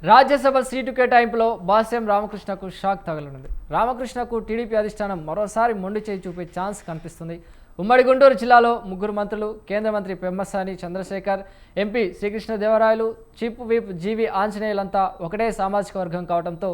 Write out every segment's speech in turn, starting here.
Rajya Sabha seat కేటాయింపులో బాస్యం రామకృష్ణకు shock తగలనుంది. రామకృష్ణకు టీడీపీ అధిష్టానం మరోసారి మొండి చేయి చూపే ఛాన్స్ కనిపిస్తుంది. ఉమ్మడి గుంటూరు జిల్లాలో ముగ్గురు మంత్రులు, కేంద్ర మంత్రి Pemmasani Chandrasekhar, MP Srikrishnadevarayalu, chief whip GV ఆంజనేయులంతా ఒకటే సామాజిక వర్గం కావడంతో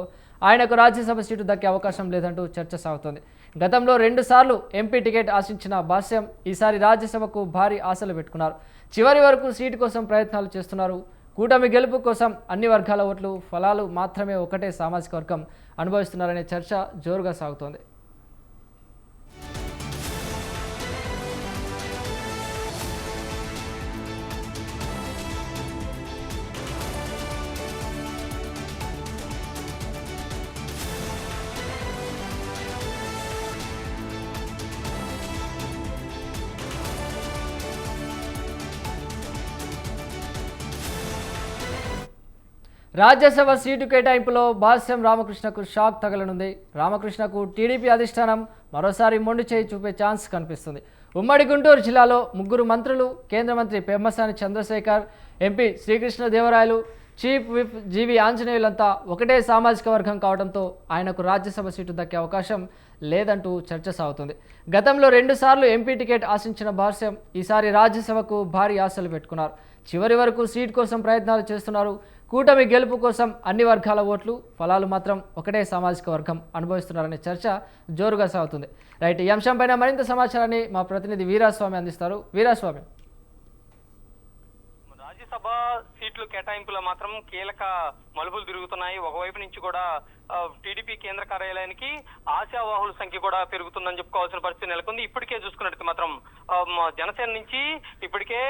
ఆయనకు రాజ్యసభ సీటు దక్కే అవకాశం లేదంటూ చర్చ సాగుతోంది. గతంలో 2 సార్లు ఎంపీ టికెట్ ఆశించిన బాస్యం ఈసారి రాజ్యసభకు భారీ ఆశలు పెట్టుకున్నారు. చివరి వరకు సీటు కోసం ప్రయత్నాలు చేస్తున్నారు. కూటమి గెలుపు కోసం అన్ని వర్గాల ఓట్లు ఫలాలు మాత్రమే ఒకటే సామాజిక వర్గం అనుభవిస్తున్నారనే చర్చ జోరుగా సాగుతోంది. రాజ్యసభ సీటు కేటాయింపులో బాస్యం రామకృష్ణకు షాక్ తగలనుంది. రామకృష్ణకు టీడీపీ అధిష్టానం మరోసారి మొండి చేయి చూపే ఛాన్స్ కనిపిస్తుంది. ఉమ్మడి గుంటూరు జిల్లాలో ముగ్గురు మంత్రులు, కేంద్ర మంత్రి Pemmasani Chandrasekhar, MP Srikrishnadevarayalu, chief whip GV ఆంజనేయులంతా ఒకటే సామాజిక వర్గం కావడంతో ఆయనకు రాజ్యసభ సీటు దక్కే అవకాశం లేదంటూ చర్చ సాగుతుంది. గతంలో 2 సార్లు ఎంపీ టికెట్ ఆశించిన బాస్యం ఈసారి రాజ్యసభకు భారీ ఆశలు పెట్టుకున్నారు. చివరి వరకు సీట్ కోసం ప్రయత్నాలు చేస్తున్నారు. కూటమి గెలుపు కోసం అన్ని వర్గాల ఓట్లు ఫలాలు మాత్రం ఒకటే సామాజిక వర్గం అనుభవిస్తున్నారనే చర్చ జోరుగా సాగుతుంది. రైట్, ఈ అంశంపైన మరింత సమాచారాన్ని మా ప్రతినిధి వీరాస్వామి అందిస్తారు. వీరాస్వామి, రాజ్యసభ సీట్లు కేటాయింపులో మాత్రం కీలక మలుపులు తిరుగుతున్నాయి. ఒకవైపు నుంచి కూడా టీడీపీ కేంద్ర కార్యాలయానికి ఆశావాహుల సంఖ్య కూడా పెరుగుతుందని చెప్పుకోవాల్సిన పరిస్థితి నెలకొంది. ఇప్పటికే చూసుకున్నట్టు మాత్రం జనసేన నుంచి ఇప్పటికే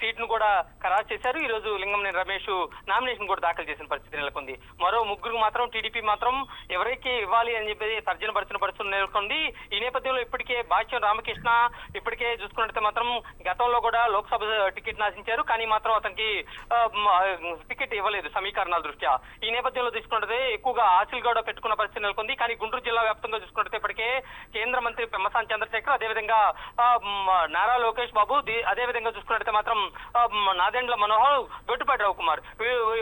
సీట్ను కూడా ఖరారు చేశారు. ఈ రోజు లింగంనేని రమేష్ నామినేషన్ కూడా దాఖలు చేసిన పరిస్థితి నెలకొంది. మరో ముగ్గురు మాత్రం టీడీపీ మాత్రం ఎవరికి ఇవ్వాలి అని చెప్పి తర్జన పరిస్థితి నెలకొంది. ఈ నేపథ్యంలో ఇప్పటికే బాస్యం రామకృష్ణ ఇప్పటికే చూసుకున్నట్టు మాత్రం గతంలో కూడా లోక్సభ టికెట్ ఆశించారు, కానీ మాత్రం అతనికి టికెట్ ఇవ్వలేదు సమీకరణాల దృష్ట్యా. ఈ నేపథ్యంలో తీసుకున్నట్టే ఎక్కువగా ఆశలు కూడా పెట్టుకున్న పరిస్థితి నెలకొంది. కానీ గుంటూరు జిల్లా వ్యాప్తంగా చూసుకున్నట్టు ఇప్పటికే కేంద్ర మంత్రి పెమ్మసాని చంద్రశేఖర్, అదేవిధంగా నారా లోకేష్ బాబు, అదేవిధంగా చూసుకున్నట్టు మాత్రం నాదెండ్ల మనోహర్, గొట్టుపాటి రవికుమార్,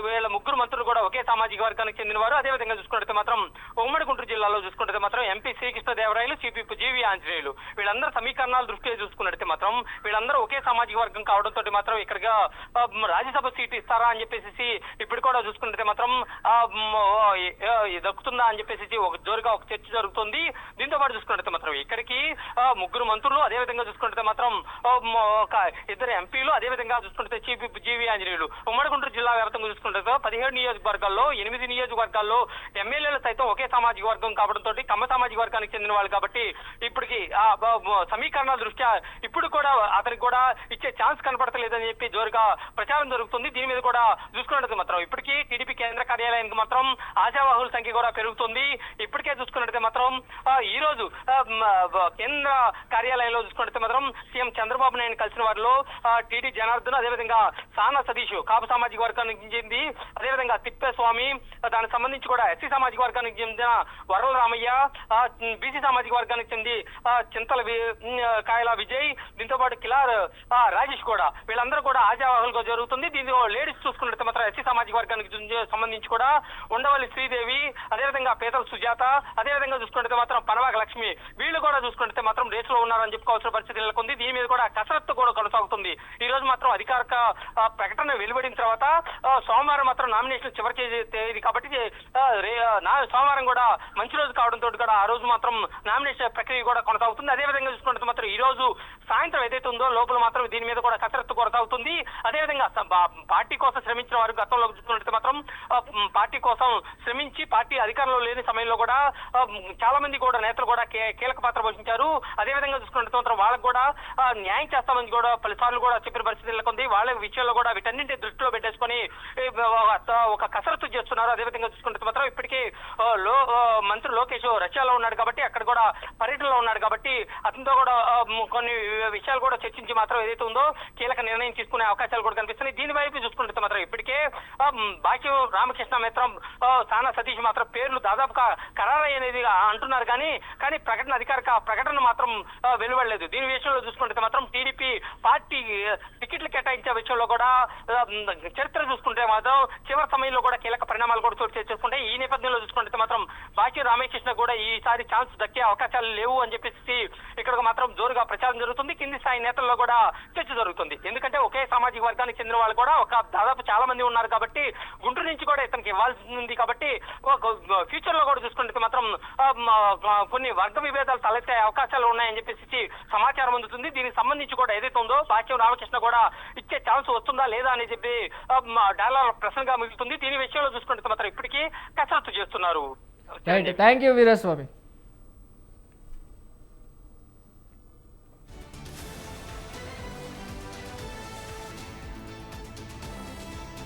వీళ్ళ ముగ్గురు మంత్రులు కూడా ఒకే సామాజిక వర్గానికి చెందిన వారు. అదేవిధంగా చూసుకున్నట్టు మాత్రం ఉమ్మడి గుంటూరు జిల్లాలో చూసుకున్నట్టు మాత్రం ఎంపీ శ్రీకృష్ణదేవరాయలు, చీఫ్ విప్ జీవి ఆంజనేయులు, వీళ్ళందరూ సమీకరణాల దృష్ట్యా చూసుకున్నట్టు మాత్రం వీళ్ళందరూ ఒకే సామాజిక వర్గం కావడంతో మాత్రం ఇక్కడగా రాజ్యసభ సీటు ఇస్తారా అని చెప్పేసి ఇప్పుడు కూడా చూసుకుంటే మాత్రం దక్కుతుందా అని చెప్పేసి జోరుగా ఒక చర్చ జరుగుతుంది. దీంతో పాటు చూసుకుంటే మాత్రం ఇక్కడికి ముగ్గురు మంత్రులు, అదేవిధంగా చూసుకుంటే మాత్రం ఒక 2 ఎంపీలు, అదేవిధంగా చూసుకుంటే చీఫ్ విప్ జీవి ఆంజనేయులు, ఉమ్మడి గుంటూరు జిల్లా వ్యాప్తంగా చూసుకుంటే 17 నియోజకవర్గాల్లో 8 నియోజకవర్గాల్లో ఎమ్మెల్యేలు సైతం ఒకే సామాజిక వర్గం కావడంతో కమ్మ సామాజిక వర్గానికి చెందిన వాళ్ళు కాబట్టి ఇప్పటికి సమీకరణాల దృష్ట్యా ఇప్పుడు కూడా అతనికి కూడా ఇచ్చే ఛాన్స్ కనపడతలేదని చెప్పి జోరుగా ప్రచారం జరుగుతుంది. దీని మీద కూడా చూసుకున్నట్టు మాత్రం ఇప్పటికీ టీడీపీ కేంద్ర కార్యాలయానికి మాత్రం ఆశావాహుల సంఖ్య కూడా పెరుగుతుంది. ఇప్పటికే చూసుకున్నట్టు మాత్రం ఈ రోజు కేంద్ర కార్యాలయంలో చూసుకున్నట్టు మాత్రం సీఎం చంద్రబాబు నాయుడు కలిసిన వారిలో టీడీ జనార్దన్, అదేవిధంగా సానా సతీష్ కాపు సామాజిక వర్గానికి చెంది, అదేవిధంగా తిప్పేస్వామి, దానికి సంబంధించి కూడా ఎస్సీ సామాజిక వర్గానికి చెందిన వరల రామయ్య, బీసీ సామాజిక వర్గానికి చెంది చింతల కాయల విజయ్, దీంతో పాటు కిలార్ రాజేష్ కూడా వీళ్ళందరూ కూడా ఆశావాహులుగా జరుగుతుంది. దీంతో లేడీస్ చూసుకున్నట్టు మాత్రం ఎస్సీ సామాజిక వర్గానికి సంబంధించి కూడా ఉండవల్లి శ్రీదేవి, అదేవిధంగా పేదల సుజాత, అదేవిధంగా చూసుకుంటే మాత్రం పనవాక లక్ష్మి, వీళ్ళు కూడా చూసుకుంటే మాత్రం రేసులో ఉన్నారని చెప్పుకోవాల్సిన పరిస్థితి నెలకొంది. దీని మీద కూడా కసరత్తు కూడా కొనసాగుతుంది. ఈ రోజు మాత్రం అధికారిక ప్రకటన వెలువడిన తర్వాత సోమవారం మాత్రం నామినేషన్ చివరి తేదీ కాబట్టి సోమవారం కూడా మంచి రోజు కావడంతో కూడా ఆ రోజు మాత్రం నామినేషన్ ప్రక్రియ కూడా కొనసాగుతుంది. అదేవిధంగా చూసుకుంటే మాత్రం ఈ రోజు సాయంత్రం ఏదైతే ఉందో లోపల మాత్రం దీని మీద కూడా కసరత్తు కొనసాగుతుంది. అదేవిధంగా పార్టీ కోసం శ్రమించిన వారు గతంలో చూసుకున్నట్టు మాత్రం పార్టీ కోసం శ్రమించి పార్టీ అధికారంలో లేని సమయంలో కూడా చాలా మంది కూడా నేతలు కూడా కీలక పాత్ర పోషించారు. అదేవిధంగా చూసుకున్నట్టు మాత్రం వాళ్ళకు కూడా న్యాయం చేస్తామని కూడా పలుసార్లు కూడా చెప్పిన పరిస్థితి నెలకొంది. వాళ్ళ విషయంలో కూడా వీటన్నింటి దృష్టిలో పెట్టేసుకొని ఒక కసరత్తు చేస్తున్నారు. అదేవిధంగా చూసుకుంటే మాత్రం ఇప్పటికీ మంత్రి లోకేష్ రష్యాలో ఉన్నాడు కాబట్టి అక్కడ కూడా పర్యటనలో ఉన్నాడు కాబట్టి అతనితో కూడా కొన్ని విషయాలు కూడా చర్చించి మాత్రం ఏదైతే ఉందో కీలక నిర్ణయం తీసుకునే అవకాశాలు కూడా కనిపిస్తున్నాయి. దీని వైపు చూసుకుంటే మాత్రం ఇప్పటికే బాస్యం రామకృష్ణ మాత్రం సానా సతీష్ మాత్రం పేర్లు దాదాపుగా ఖరారయ్యేది అంటున్నారు కానీ అధికారిక ప్రకటన మాత్రం వెలువడలేదు. దీని విషయంలో చూసుకుంటే మాత్రం టీడీపీ పార్టీ టికెట్లు కేటాయించే విషయంలో కూడా చరిత్ర చూసుకుంటే మాత్రం చివరి సమయంలో కూడా కీలక పరిణామాలు కూడా చోటు చేసుకుంటే ఈ నేపథ్యంలో చూసుకుంటే మాత్రం బాచి రామకృష్ణ కూడా ఈసారి ఛాన్స్ దక్కే అవకాశాలు లేవు అని చెప్పేసి ఇక్కడ మాత్రం జోరుగా ప్రచారం జరుగుతుంది. కింది స్థాయి నేతల్లో కూడా చర్చ జరుగుతుంది. ఎందుకంటే ఒకే సామాజిక వర్గానికి చెందిన వాళ్ళు కూడా దాదాపు చాలా మంది ఉన్నారు కాబట్టి గుంటూరు నుంచి కూడా ఇతనికి ఇవ్వాల్సి ఉంది కాబట్టి ఫ్యూచర్ లో కూడా చూసుకుంటే మాత్రం కొన్ని వర్గ విభేదాలు తలెత్తే అవకాశాలు ఉన్నాయని చెప్పేసి సమాచారం అందుతుంది. దీనికి సంబంధించి కూడా ఏదైతే ఉందో బాచ్యం రామకృష్ణ కూడా ఇచ్చే ఛాన్స్ వస్తుందా లేదా అని చెప్పి డాలర్ ప్రశ్నగా మిగులుతుంది. దీని విషయంలో చూసుకుంటే మాత్రం ఇప్పటికీ కసరత్తు చేస్తున్నారు. Thank you Veeraswamy.